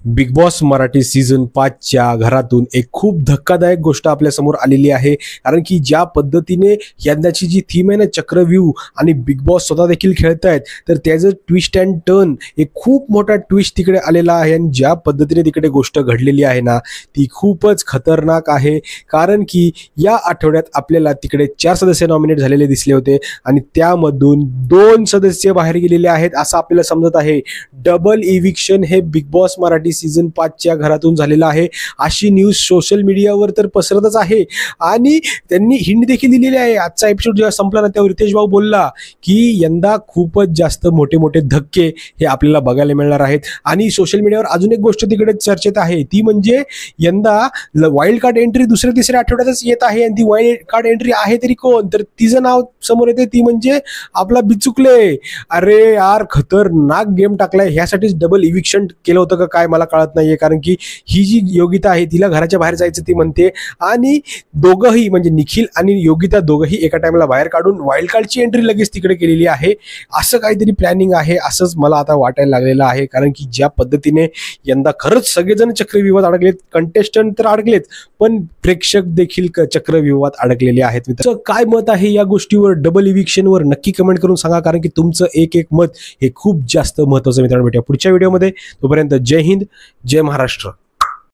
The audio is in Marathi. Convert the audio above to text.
बिग बॉस मराठी सीझन 5च्या घरातून एक खूप धक्कादायक गोष्ट आपल्या समोर आलेली आहे। कारण की ज्या पद्धतीने यंदाची जी थीम आहे ना, चक्रव्यूह, आणि बिग बॉस स्वतः देखील खेळतायत, तर त्याचं ट्विस्ट अँड टर्न एक खूप मोठा ट्विस्ट तिकडे आलेला आहे। आणि ज्या पद्धतीने तिकडे गोष्ट घडलेली आहे ना, ती खूपच खतरनाक आहे। कारण की या आठवड्यात आपल्याला तिकडे 4 सदस्य नॉमिनेट झालेले दिसले होते आणि त्यामधून 2 सदस्य बाहेर गेलेले आहेत असं आपल्याला समजत आहे। डबल इव्हिक्शन हे बिग बॉस मराठी सीझन 5च्या घरातून झालेला आहे अशी न्यूज सोशल मीडियावर तर पसरतच आहे। आणि त्यांनी हिंट देखील दिलेली आहे। आजचा एपिसोड जेव्हा संपला ना, तेव्हा रितेश भाऊ बोलला की यंदा खूपच जास्त मोठे मोठे धक्के हे आपल्याला बघायला मिळणार आहेत। आणि सोशल मीडियावर अजून एक गोष्ट तिकडे चर्चेत आहे, ती म्हणजे यंदा वाईल्ड कार्ड एंट्री दुसऱ्या तिसऱ्या आठवड्यातच येत आहे। आणि ती वाईल्ड कार्ड एंट्री आहे तरी कोण, तर तिचं नाव समोर येते, ती म्हणजे आपला बिचुकले। अरे यार, खतरनाक गेम टाकलाय। ह्यासाठीच डबल इव्हिक्शन केलं होतं का काय मला कळत नाहीये। कारण की ही जी योगिता आहे तिला घराच्या बाहेर जायचं ती म्हणते, आणि दोघंही म्हणजे निखिल आणि योगिता दोघंही एका टाइमला बाहेर काढून वाईल्ड कार्डची एंट्री लगेच तिकडे केलेली आहे। असं काहीतरी प्लॅनिंग आहे असंच मला आता वाटायला लागलेलं आहे। कारण की ज्या पद्धतीने यंदा खरंच सगळेजण चक्रव्यूहात अडकलेत, कंटेस्टंट तर अडकलेत, पण प्रेक्षक देखील चक्रव्यूहात अडकलेले आहेत। तुमचं काय मत आहे या गोष्टीवर, डबल इव्हिक्शनवर, नक्की कमेंट करून सांगा। कारण की तुमचं एक एक मत हे खूप जास्त महत्त्वाचं। मित्रांनो, भेटूया पुढच्या व्हिडिओमध्ये। तोपर्यंत जय हिंद, जय महाराष्ट्र।